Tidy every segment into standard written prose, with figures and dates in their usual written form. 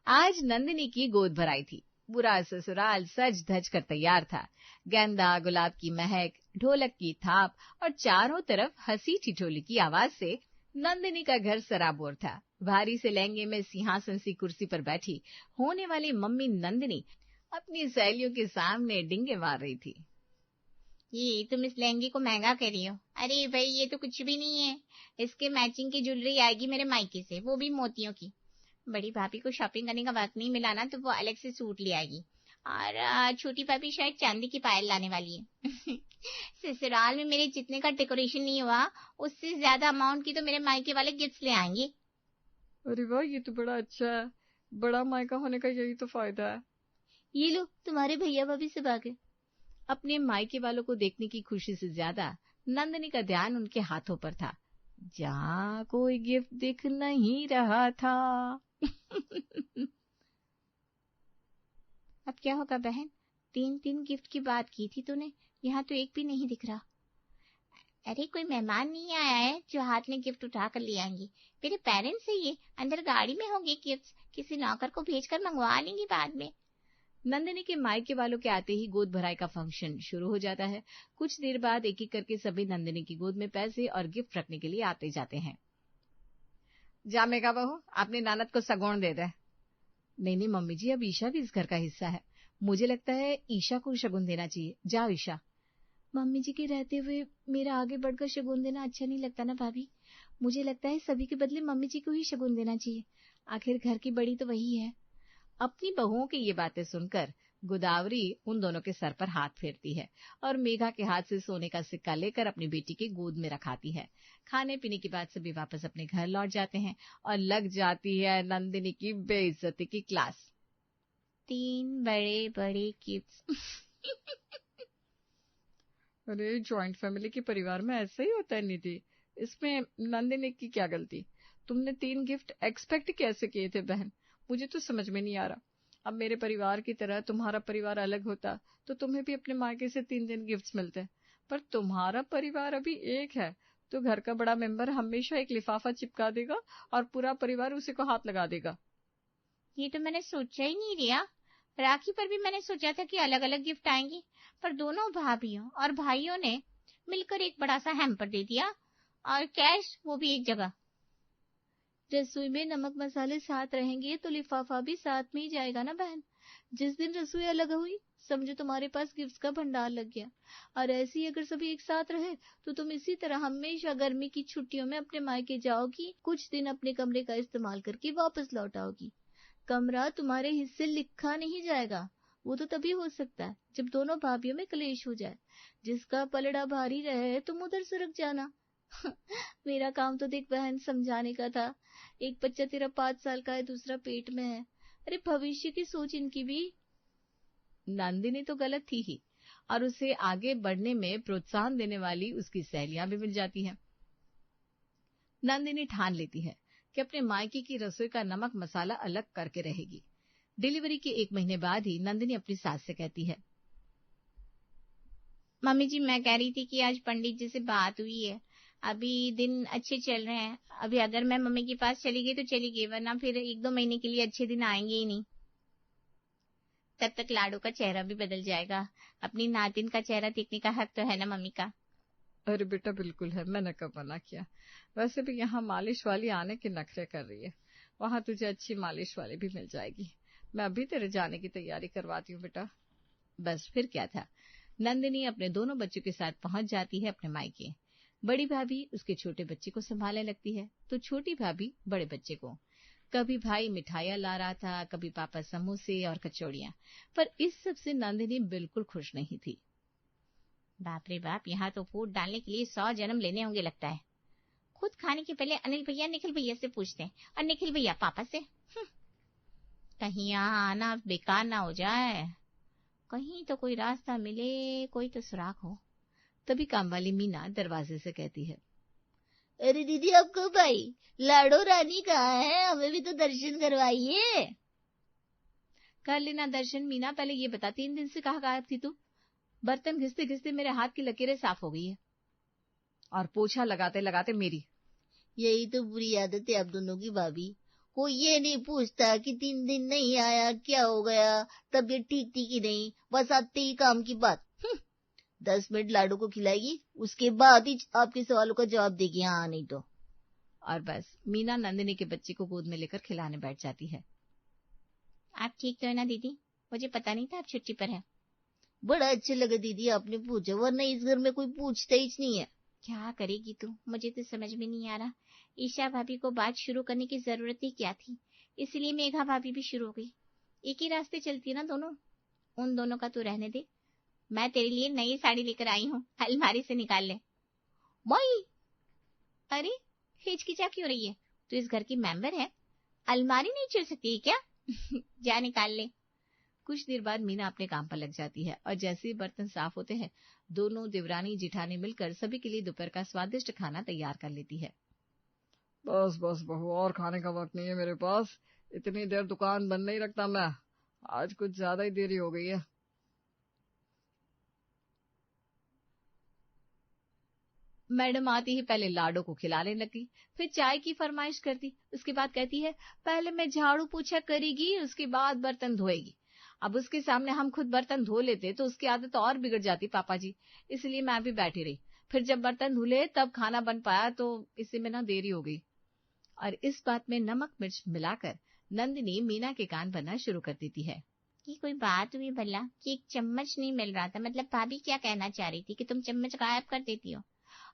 आज नंदिनी की गोद भराई थी। पूरा ससुराल सज धज कर तैयार था। गेंदा, गुलाब की महक, ढोलक की थाप और चारों तरफ हंसी ठिठोली की आवाज से नंदिनी का घर सराबोर था। भारी से लहंगे में सिंहासन सी कुर्सी पर बैठी होने वाली मम्मी नंदिनी अपनी सहेलियों के सामने डिंगे मार रही थी। ये तुम इस लहंगे को महंगा कह रही हो? अरे भाई, ये तो कुछ भी नहीं है। इसके मैचिंग की ज्वेलरी आएगी मेरे मायके से, वो भी मोतियों की। बड़ी भाभी को शॉपिंग करने का वक्त नहीं मिला ना, तो वो अलग से सूट ले आएगी। और छोटी भाभी शायद चांदी की पायल लाने वाली है। ससुराल में मेरे जितने का डेकोरेशन नहीं हुआ, उससे ज्यादा अमाउंट की तो मेरे मायके वाले गिफ्ट ले आएंगे। अरे वाह, ये तो बड़ा अच्छा है। बड़ा मायका होने का यही तो फायदा है। ये लो, तुम्हारे भैया भाभी सब आ गए। अपने मायके वालों को देखने की खुशी से ज्यादा नंदिनी का ध्यान उनके हाथों पर था, जहाँ कोई गिफ्ट दिख नहीं रहा था। अब क्या होगा बहन? 3 गिफ्ट की बात की थी तूने, यहाँ तो एक भी नहीं दिख रहा। अरे कोई मेहमान नहीं आया है जो हाथ में गिफ्ट उठा कर ले आएंगे। मेरे पेरेंट्स है ये, अंदर गाड़ी में होंगे गिफ्ट, किसी नौकर को भेजकर मंगवा लेंगी बाद में। नंदिनी के मायके वालों के आते ही गोद भराई का फंक्शन शुरू हो जाता है। कुछ देर बाद एक एक करके सभी नंदिनी की गोद में पैसे और गिफ्ट रखने के लिए आते जाते हैं। जामेगा बहू, आपने नानद को सगोण दे दे। नहीं नहीं मम्मी जी, अब ईशा भी इस घर का हिस्सा है। मुझे लगता है ईशा को शगुन देना चाहिए। जाओ ईशा। मम्मी जी के रहते हुए मेरा आगे बढ़कर शगुन देना अच्छा नहीं लगता ना भाभी। मुझे लगता है सभी के बदले मम्मी जी को ही शगुन देना चाहिए। आखिर घर की बड़ी तो वही है। अपनी बहुओं की ये बातें सुनकर गोदावरी उन दोनों के सर पर हाथ फेरती है और मेघा के हाथ से सोने का सिक्का लेकर अपनी बेटी की गोद में रखाती है। खाने पीने के बाद सभी वापस अपने घर लौट जाते हैं और लग जाती है नंदिनी की बेइज्जती की क्लास। 3 बड़े बड़े गिफ्ट। अरे जॉइंट फैमिली के परिवार में ऐसा ही होता है निधि। इसमें नंदिनी की क्या गलती? तुमने 3 गिफ्ट एक्सपेक्ट कैसे किए थे बहन? मुझे तो समझ में नहीं आ रहा। अब मेरे परिवार की तरह तुम्हारा परिवार अलग होता तो तुम्हें भी अपने मायके से 3 गिफ्ट्स मिलते, पर तुम्हारा परिवार अभी एक है, तो घर का बड़ा मेंबर हमेशा एक लिफाफा चिपका देगा और पूरा परिवार उसी को हाथ लगा देगा। ये तो मैंने सोचा ही नहीं रिया। राखी पर भी मैंने सोचा था कि अलग अलग गिफ्ट आएंगे, पर दोनों भाभियों और भाइयों ने मिलकर एक बड़ा सा हैम्पर दे दिया, और कैश वो भी एक जगह। रसोई में नमक मसाले साथ रहेंगे तो लिफाफा भी साथ में ही जाएगा ना बहन। जिस दिन रसोई अलग हुई, समझो तुम्हारे पास गिफ्ट्स का भंडार लग गया। और ऐसे ही अगर सभी एक साथ रहे तो तुम इसी तरह हमेशा गर्मी की छुट्टियों में अपने मायके जाओगी, कुछ दिन अपने कमरे का इस्तेमाल करके वापस लौट आओगी। कमरा तुम्हारे हिस्से लिखा नहीं जाएगा। वो तो तभी हो सकता है जब दोनों भाभीियों में कलेश हो जाए। जिसका पलड़ा भारी रहे तुम उधर सरक जाना। मेरा काम तो देख बहन समझाने का था। एक बच्चा तेरा 5 साल का है, दूसरा पेट में है। अरे भविष्य की सोच इनकी भी। नंदिनी तो गलत थी ही, और उसे आगे बढ़ने में प्रोत्साहन देने वाली उसकी सहेलियां भी मिल जाती हैं। नंदिनी ठान लेती है कि अपने मायके की रसोई का नमक मसाला अलग करके रहेगी। डिलीवरी के 1 महीने बाद ही नंदिनी अपनी सास से कहती है, मम्मी जी, मैं कह रही थी कि आज पंडित जी से बात हुई है, अभी दिन अच्छे चल रहे हैं। अभी अगर मैं मम्मी के पास चली गई तो चली गई, वरना फिर 1-2 महीने के लिए अच्छे दिन आएंगे ही नहीं। तब तक लाडो का चेहरा भी बदल जाएगा। अपनी नातिन का चेहरा देखने का हक तो है ना मम्मी का। अरे बेटा बिल्कुल है, मैंने कब मना किया। वैसे भी यहाँ मालिश वाली आने के नखरे कर रही है, वहां तुझे अच्छी मालिश वाली भी मिल जाएगी। मैं अभी तेरे जाने की तैयारी करवाती हूँ बेटा। बस फिर क्या था, नंदिनी अपने दोनों बच्चों के साथ पहुंच जाती है अपने मायके। बड़ी भाभी उसके छोटे बच्चे को संभालने लगती है तो छोटी भाभी बड़े बच्चे को। कभी भाई मिठाइयां ला रहा था, कभी पापा समोसे और कचौड़ियां, पर इस सब से नंदिनी बिल्कुल खुश नहीं थी। बाप रे बाप, यहाँ तो फूट डालने के लिए 100 जन्म लेने होंगे लगता है। खुद खाने के पहले अनिल भैया निखिल भैया से पूछते हैं, और निखिल भैया पापा से। कहीं यहाँ आना बेकार ना हो जाए, कहीं तो कोई रास्ता मिले, कोई तो सुराग हो। तभी काम वाली मीना दरवाजे से कहती है, अरे दीदी आप कब आई? लाडो रानी कहाँ है? हमें भी तो दर्शन करवाइए। कर लेना दर्शन मीना, पहले ये बता 3 दिन से कहाँ गायब थी तू? बर्तन घिसते घिसते मेरे हाथ की लकीरें साफ हो गई है, और पोछा लगाते लगाते मेरी। यही तो बुरी आदत है आप दोनों की भाभी, कोई ये नहीं पूछता कि 3 दिन नहीं आया, क्या हो गया, तबीयत ठीक थी कि नहीं, बस आते ही काम की बात। 10 मिनट लाडू को खिलाएगी, उसके बाद ही आपके सवालों का जवाब देगी, हाँ नहीं तो। और बस मीना नंदिनी के बच्चे को गोद में लेकर खिलाने बैठ जाती है। आप ठीक तो है ना दीदी? मुझे पता नहीं था आप छुट्टी पर है। बड़ा अच्छा लगा दीदी आपने पूछा, वरना इस घर में कोई पूछता ही नहीं है। क्या करेगी तू, मुझे तो समझ में नहीं आ रहा। ईशा भाभी को बात शुरू करने की जरूरत ही क्या थी, इसलिए मेघा भाभी भी शुरू हो गई। एक ही रास्ते चलती है ना दोनों। उन दोनों का तू रहने दे, मैं तेरे लिए नई साड़ी लेकर आई हूँ, अलमारी से निकाल ले। माई, अरे हिचकिचा क्यों रही है? तू इस घर की मेंबर है, अलमारी नहीं चल सकती है क्या? जा निकाल ले। कुछ देर बाद मीना अपने काम पर लग जाती है और जैसे ही बर्तन साफ होते हैं, दोनों देवरानी जिठानी मिलकर सभी के लिए दोपहर का स्वादिष्ट खाना तैयार कर लेती है। बस बस बहू, और खाने का वक्त नहीं है मेरे पास। इतनी देर दुकान बंद नहीं रखता मैं, आज कुछ ज्यादा ही देरी हो गई है। मैडम आती ही पहले लाडो को खिलाने लगी, फिर चाय की फरमाइश करती। उसके बाद कहती है, पहले मैं झाड़ू पोछा करेगी, उसके बाद बर्तन धोएगी। अब उसके सामने हम खुद बर्तन धो लेते तो उसकी आदत और बिगड़ जाती पापा जी, इसलिए मैं भी बैठी रही। फिर जब बर्तन धुले तब खाना बन पाया, तो इसी में ना देरी हो गई। और इस बात में नमक मिर्च मिलाकर नंदिनी मीना के कान भरना शुरू कर देती है। ये कोई बात हुई भला कि एक चम्मच नहीं मिल रहा था? मतलब भाभी क्या कहना चाह रही थी कि तुम चम्मच गायब कर देती हो?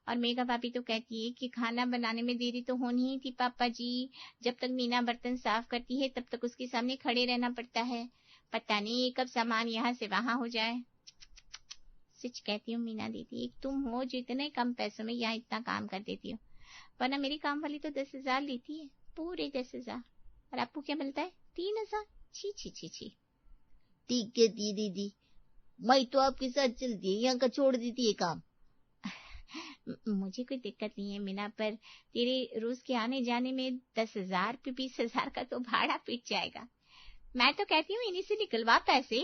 और मेघा भाभी तो कहती है कि खाना बनाने में देरी तो होनी ही थी पापा जी, जब तक मीना बर्तन साफ करती है तब तक उसके सामने खड़े रहना पड़ता है, पता नहीं कब सामान यहाँ से वहां हो जाए। सच कहती हूँ मीना दीदी, एक तुम हो जो इतने कम पैसों में यहाँ इतना काम कर देती हो, वरना मेरी काम वाली तो 10,000 लेती है, पूरे 10,000, और आपको क्या मिलता है? 3,000। छी छी छी छी। ठीक है दीदी, मैं तो आपके साथ चलती है, यहाँ का छोड़ देती है काम। मुझे कोई दिक्कत नहीं है मीना, पर तेरे रोज के आने जाने में 10,000 पे 20,000 का तो भाड़ा पीट जाएगा। मैं तो कहती हूँ इन्हीं से निकलवा पैसे,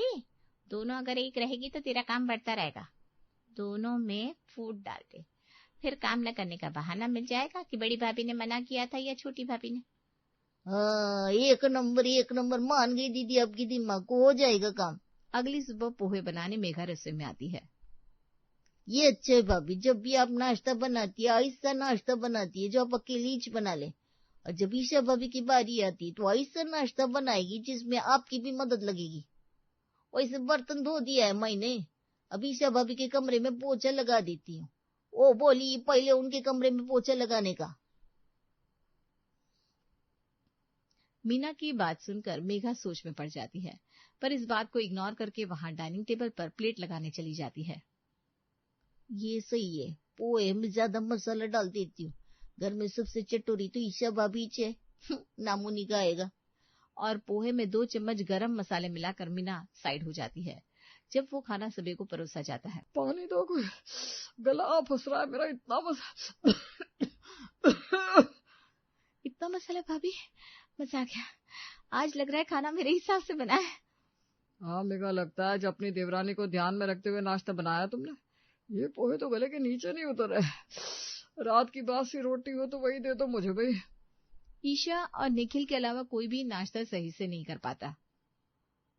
दोनों अगर एक रहेगी तो तेरा काम बढ़ता रहेगा। दोनों में फूट डाल दे, फिर काम न करने का बहाना मिल जाएगा कि बड़ी भाभी ने मना किया था या छोटी भाभी ने। हाँ, एक नंबर मान गई दीदी, आपकी दिमाग को हो जाएगा काम। अगली सुबह पोहे बनाने मेघा रसोई में आती है। ये अच्छा है भाभी, जब भी आप नाश्ता बनाती है आहिस्ता नाश्ता बनाती है, जो आप अकेली ही बना ले, और जब ईशा भाभी की बारी आती है तो आहिस्ता नाश्ता बनाएगी जिसमें आपकी भी मदद लगेगी। वैसे बर्तन धो दिया है मैंने, अब ईशा भाभी के कमरे में पोछा लगा देती हूँ। वो बोली पहले उनके कमरे में पोछा लगाने का। मीना की बात सुनकर मेघा सोच में पड़ जाती है, पर इस बात को इग्नोर करके वहां डाइनिंग टेबल पर प्लेट लगाने चली जाती है। ये सही है, पोहे में ज्यादा मसाला डाल देती हूँ, घर में सबसे चटोरी तो ईशा भाभी है, नामुनी का आएगा। और पोहे में 2 चम्मच गरम मसाले मिलाकर मीना साइड हो जाती है। जब वो खाना सभी को परोसा जाता है। पानी दो, कोई गला फंस रहा है मेरा, इतना मसाला भाभी, मजा आ गया, आज लग रहा है खाना मेरे हिसाब से बना है। हाँ मेघा, लगता है जब अपनी देवरानी को ध्यान में रखते हुए नाश्ता बनाया तुमने। ये पोहे तो गले के नीचे नहीं उतर रहे। रात की बासी रोटी हो तो वही दे दो मुझे भाई। ईशा और निखिल के अलावा कोई भी नाश्ता सही से नहीं कर पाता।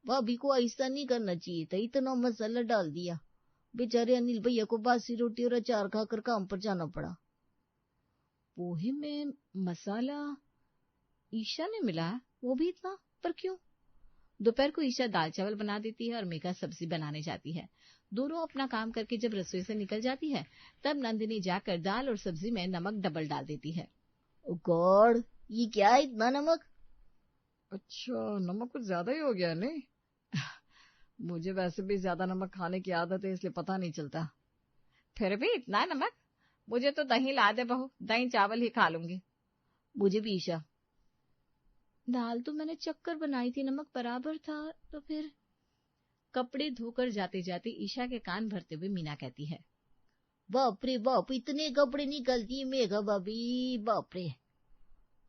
भाभी को ऐसा नहीं करना चाहिए था, इतना मसाला डाल दिया, बेचारे अनिल भैया को बासी रोटी और अचार खाकर काम पर जाना पड़ा। पोहे में मसाला ईशा ने मिला, वो भी इतना, पर क्यों? दोपहर को ईशा दाल चावल बना देती है और मेघा सब्जी बनाने जाती है। दोनों अपना काम करके जब रसोई से निकल जाती है तब नंदिनी जाकर दाल और सब्जी में नमक डबल डाल देती है। ओ गॉड, ये क्या है इतना नमक? अच्छा, नमक कुछ ज्यादा ही हो गया नहीं? मुझे वैसे भी ज्यादा नमक खाने की आदत है, इसलिए पता नहीं चलता। फिर भी इतना नमक? मुझे तो दही ला दे बहू, दही चावल ही खा लूंगी। मुझे भी ईशा। दाल तो मैंने चक्कर बनाई थी, नमक बराबर था तो फिर। कपड़े धोकर जाते जाते ईशा के कान भरते हुए मीना कहती है, बाप रे बाप, इतने कपड़े निकलती है मेघा भाभी, बाप रे।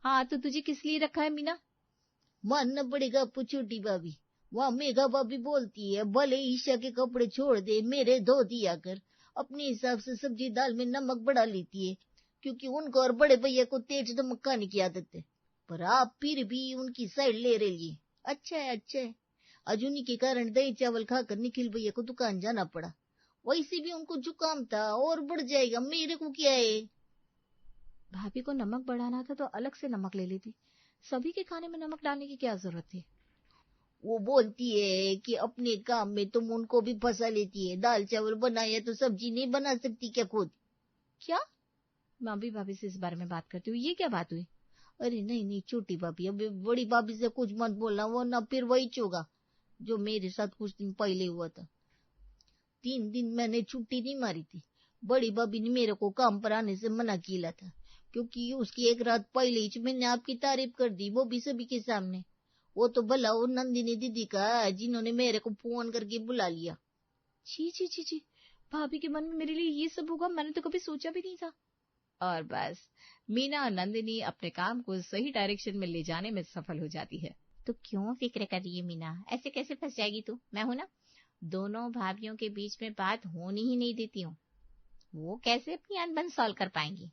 हाँ तो तुझे किस लिए रखा है मीना? मानना पड़ेगा आपको छोटी भाभी, वहाँ मेघा भाभी बोलती है भले ईशा के कपड़े छोड़ दे, मेरे धो दिया कर। अपने हिसाब से सब्जी दाल में नमक बढ़ा लेती है, क्योंकि उनको और बड़े भैया को तेज नमक खाने की आदत है। पर आप फिर भी उनकी साइड ले रही। अच्छा है, अच्छा है। आज उन्हीं के कारण दही चावल खाकर निखिल भैया को दुकान जाना पड़ा। वैसे भी उनको जुकाम था और बढ़ जाएगा, मेरे को क्या है। भाभी को नमक बढ़ाना था तो अलग से नमक ले लेती, सभी के खाने में नमक डालने की क्या जरूरत थी। वो बोलती है कि अपने काम में तुम उनको भी फंसा लेती है। दाल चावल बनाया तो सब्जी नहीं बना सकती क्या खुद? क्या? मैं अभी भाभी से इस बारे में बात करती हूँ। ये क्या बात हुई? अरे नहीं नहीं छोटी भाभी, अब बड़ी भाभी से कुछ मत बोलना, वो ना फिर वही चोगा जो मेरे साथ कुछ दिन पहले हुआ था। 3 दिन मैंने छुट्टी नहीं मारी थी। बड़ी भाभी ने मेरे को काम पर आने से मना किया था, क्योंकि उसकी एक रात पहले ही मैंने आपकी तारीफ कर दी, वो भी सभी के सामने। वो तो भला वो नंदिनी दीदी का, जिन्होंने मेरे को फोन करके बुला लिया। छी छी छी छी, भाभी के मन में मेरे लिए ये सब होगा, मैंने तो कभी सोचा भी नहीं था। और बस मीना और नंदिनी अपने काम को सही डायरेक्शन में ले जाने में सफल हो जाती है। तो क्यों फिक्र कर रही है मीना, ऐसे कैसे फंस जाएगी तू, मैं हूं ना। दोनों भाभियों के बीच में बात होनी ही नहीं देती हूँ, वो कैसे अपनी अनबन सॉल्व कर पाएंगी।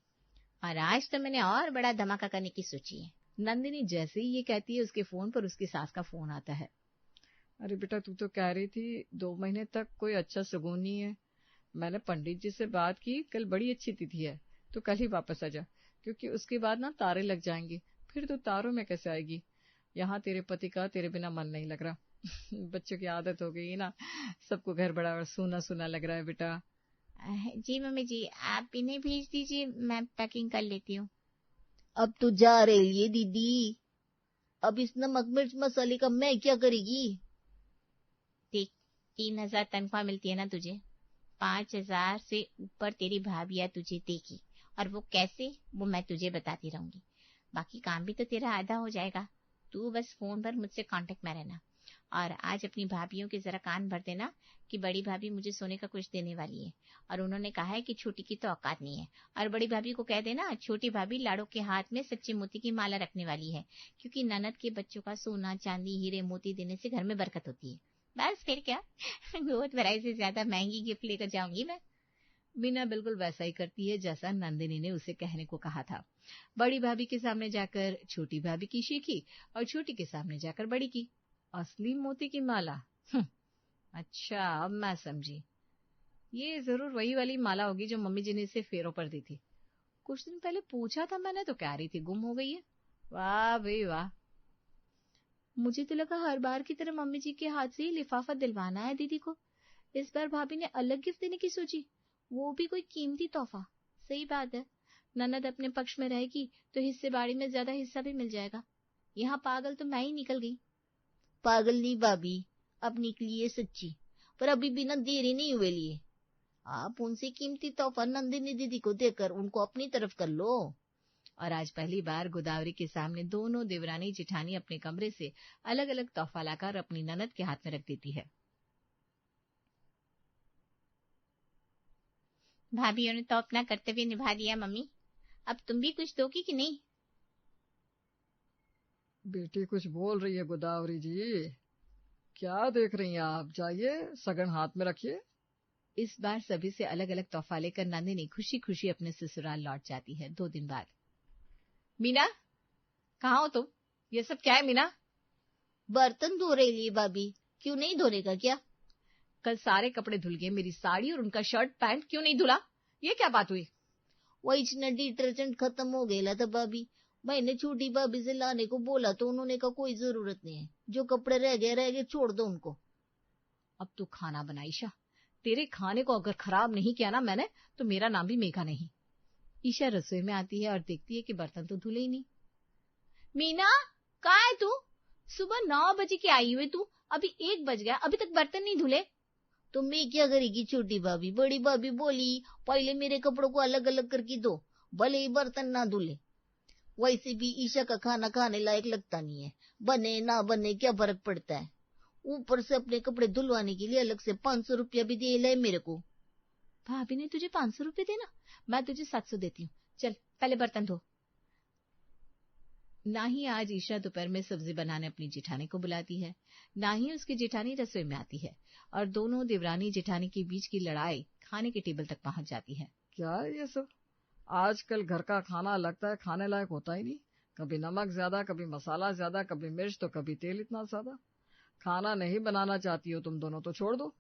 और आज तो मैंने और बड़ा धमाका करने की सोची है। नंदिनी जैसे ही ये कहती है, उसके फोन पर उसकी सास का फोन आता है। अरे बेटा, तू तो कह रही थी 2 महीने तक कोई अच्छा सुकून नहीं है। मैंने पंडित जी से बात की, कल बड़ी अच्छी तिथि है, तो कल ही वापस आ जा, क्योंकि उसके बाद ना तारे लग जाएंगे, फिर तो तारों में कैसे आएगी। यहाँ तेरे पति का तेरे बिना मन नहीं लग रहा। बच्चों की आदत हो गई ना, सबको घर बड़ा और सूना सूना लग रहा है बेटा। जी मम्मी जी, आप इन्हें भेज दीजिए, मैं पैकिंग कर लेती हूँ। अब तो जा रही है दीदी, अब इस नमक मिर्च मसाले का मैं क्या करेगी। देख, 3,000 तनख्वाह मिलती है ना तुझे, 5,000 से ऊपर तेरी भाभियां तुझे देगी, और वो कैसे, वो मैं तुझे बताती रहूंगी। बाकी काम भी तो तेरा आधा हो जाएगा। तू बस फोन पर मुझसे कांटेक्ट में रहना, और आज अपनी भाभियों के जरा कान भर देना कि बड़ी भाभी मुझे सोने का कुछ देने वाली है, और उन्होंने कहा है कि छोटी की तो औकात नहीं है। और बड़ी भाभी को कह देना छोटी भाभी लाड़ो के हाथ में सच्चे मोती की माला रखने वाली है, क्योंकि ननद के बच्चों का सोना चांदी हीरे मोती देने से घर में बरकत होती है। बस फिर क्या, बहुत बड़ाई से ज्यादा महंगी गिफ्ट लेकर जाऊंगी मैं। मीना बिल्कुल वैसा ही करती है जैसा नंदिनी ने उसे कहने को कहा था। बड़ी भाभी के सामने जाकर छोटी भाभी की शीखी, और छोटी के सामने जाकर बड़ी की। असली मोती की माला? अच्छा, अब मैं समझी, ये जरूर वही वाली माला होगी जो मम्मी जी ने इसे फेरों पर दी थी। कुछ दिन पहले पूछा था मैंने तो कह रही थी गुम हो गई है। वाह भाई वाह, मुझे तो लगा हर बार की तरह मम्मी जी के हाथ से ही लिफाफा दिलवाना है दीदी को। इस बार भाभी ने अलग गिफ्ट देने की सोची, वो भी कोई कीमती तोहफा। सही बात है, ननद अपने पक्ष में रहेगी तो हिस्से बाड़ी में ज्यादा हिस्सा भी मिल जाएगा। यहाँ पागल तो मैं ही निकल गई। पागल नहीं भाभी, अब निकली है सच्ची, पर अभी भी ना देरी नहीं हुए लिए। आप उनसे कीमती तोहफा नंदिनी दीदी को देकर उनको अपनी तरफ कर लो। और आज पहली बार गोदावरी के सामने दोनों देवरानी जिठानी अपने कमरे से अलग अलग तोहफा लाकर अपनी ननद के हाथ में रख देती है। भाभीियों ने तो अपना कर्तव्य निभा दिया मम्मी, अब तुम भी कुछ दोगी कि नहीं। बेटी कुछ बोल रही है गोदावरी जी, क्या देख रही हैं आप? जाइए सगन हाथ में रखिए। इस बार सभी से अलग अलग तोहफा लेकर नंदिनी खुशी खुशी अपने ससुराल लौट जाती है 2 दिन बाद। मीना, कहाँ हो तुम? ये सब क्या है मीना? बर्तन धो रही है भाभी, क्यों नहीं धोने का क्या? कल सारे कपड़े धुल गए, मेरी साड़ी और उनका शर्ट पैंट क्यों नहीं धुला? ये क्या बात हुई? वही इतना डिटर्जेंट खत्म हो गया था भाभी, मैंने छोटी भाभी से लाने को बोला तो उन्होंने कहा कोई जरूरत नहीं है, जो कपड़े रह गए छोड़ दो उनको। अब तू खाना बना ईशा, तेरे खाने को अगर खराब नहीं किया ना मैंने तो मेरा नाम भी मेघा नहीं। ईशा रसोई में आती है और देखती है कि बर्तन तो धुले ही नहीं। मीना, कहाँ है तू? सुबह 9 बजे की आई हुई तू, अभी 1 बज गया, अभी तक बर्तन नहीं धुले। तो मैं क्या करेगी छोटी भाभी, बड़ी भाभी बोली पहले मेरे कपड़ों को अलग अलग करके दो, भले ही बर्तन ना धुले। वैसे भी ईशा का खाना खाने लायक लगता नहीं है, बने ना बने क्या फर्क पड़ता है। ऊपर से अपने कपड़े धुलवाने के लिए अलग से 500 रुपया भी दे लाए मेरे को। भाभी ने तुझे 500 रुपये देना, मैं तुझे 700 देती हूँ, चल पहले बर्तन धो। ना ही आज ईशा दोपहर में सब्जी बनाने अपनी जेठानी को बुलाती है, ना ही उसकी जेठानी रसोई में आती है, और दोनों देवरानी जेठानी के बीच की लड़ाई खाने के टेबल तक पहुंच जाती है। क्या है ये सब? आजकल घर का खाना लगता है खाने लायक होता ही नहीं, कभी नमक ज्यादा, कभी मसाला ज्यादा, कभी मिर्च तो कभी तेल इतना ज्यादा। खाना नहीं बनाना चाहती हो तुम दोनों तो छोड़ दो।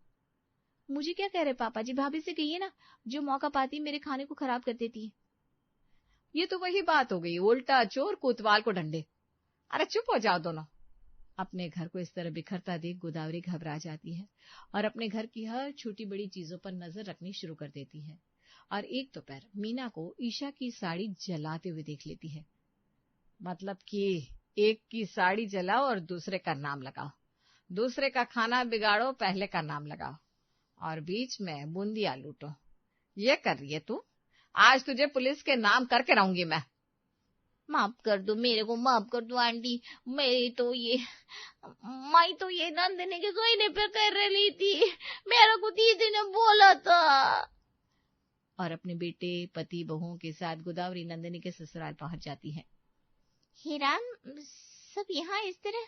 मुझे क्या कह रहे पापा जी, भाभी से कहिए ना, जो मौका पाती मेरे खाने को खराब कर देती है। ये तो वही बात हो गई, उल्टा चोर कोतवाल को डंडे। अरे चुप हो जाओ दोनों। अपने घर को इस तरह बिखरता देख गोदावरी घबरा जाती है और अपने घर की हर छोटी बड़ी चीजों पर नजर रखनी शुरू कर देती है। और एक दोपहर मीना को ईशा की साड़ी जलाते हुए देख लेती है। मतलब कि एक की साड़ी जलाओ और दूसरे का नाम लगाओ, दूसरे का खाना बिगाड़ो, पहले का नाम लगाओ, और बीच में बूंदिया लूटो। ये कर रही है तू? आज तुझे पुलिस के नाम करके रहूंगी मैं। माफ कर दो, मेरे को माफ कर दो आंटी। मैं तो ये नंदिनी के कहने पे कर रही थी, मेरे को दीदी ने बोला था। और अपने बेटे, पति, बहुओं के साथ गोदावरी नंदिनी के ससुराल पहुंच जाती है। हे राम, सब यहाँ इस तरह,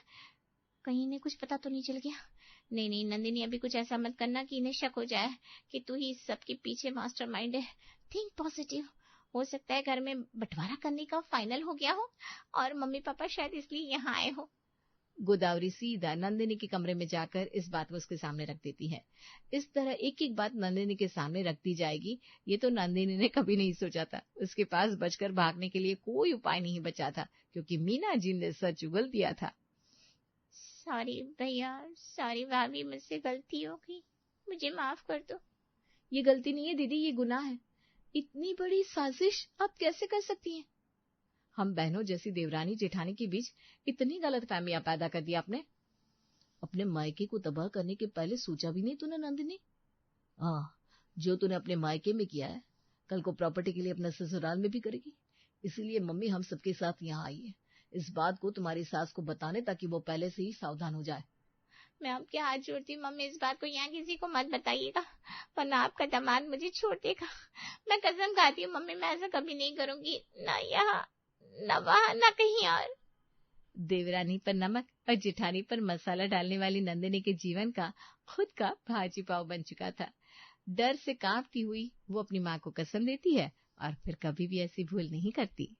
कहीं इन्हें कुछ पता तो नहीं चल गया? नहीं नंदिनी, अभी कुछ ऐसा मत करना कि इन्हें शक हो जाए कि तू ही सबके पीछे मास्टरमाइंड है। Think positive. हो सकता है घर में बंटवारा करने का फाइनल हो गया हो और मम्मी पापा शायद इसलिए यहाँ आए हो। गोदावरी सीधा नंदिनी के कमरे में जाकर इस बात को उसके सामने रख देती है। इस तरह एक एक बात नंदिनी के सामने रखती जाएगी, ये तो नंदिनी ने कभी नहीं सोचा था। उसके पास बचकर भागने के लिए कोई उपाय नहीं बचा था, क्योंकि मीना जी ने सच उगल दिया था। सॉरी भैया, सॉरी भाभी, मुझसे गलती हो गई, मुझे माफ कर दो। ये गलती नहीं है दीदी, ये गुनाह है। इतनी बड़ी साजिश आप कैसे कर सकती हैं? हम बहनों जैसी देवरानी जेठानी के बीच इतनी गलतफहमियां पैदा कर दी आपने। अपने मायके को तबाह करने के पहले सोचा भी नहीं तूने नंदिनी? जो तूने अपने मायके में किया है, कल को प्रॉपर्टी के लिए अपने ससुराल में भी करेगी। इसीलिए मम्मी हम सबके साथ यहाँ आई है, इस बात को तुम्हारी सास को बताने, ताकि वो पहले से ही सावधान हो जाए। मैं आपके हाथ जोड़ती हूँ मम्मी, इस बात को यहाँ किसी को मत बताइएगा, वरना आपका दामाद मुझे छोड़ देगा। मैं कसम खाती हूँ मम्मी, मैं ऐसा कभी नहीं करूंगी, ना यहाँ ना वहाँ ना कहीं और। देवरानी पर नमक और जेठानी पर मसाला डालने वाली नंदिनी के जीवन का खुद का भाजी पाव बन चुका था। डर से कांपती हुई वो अपनी माँ को कसम देती है और फिर कभी भी ऐसी भूल नहीं करती।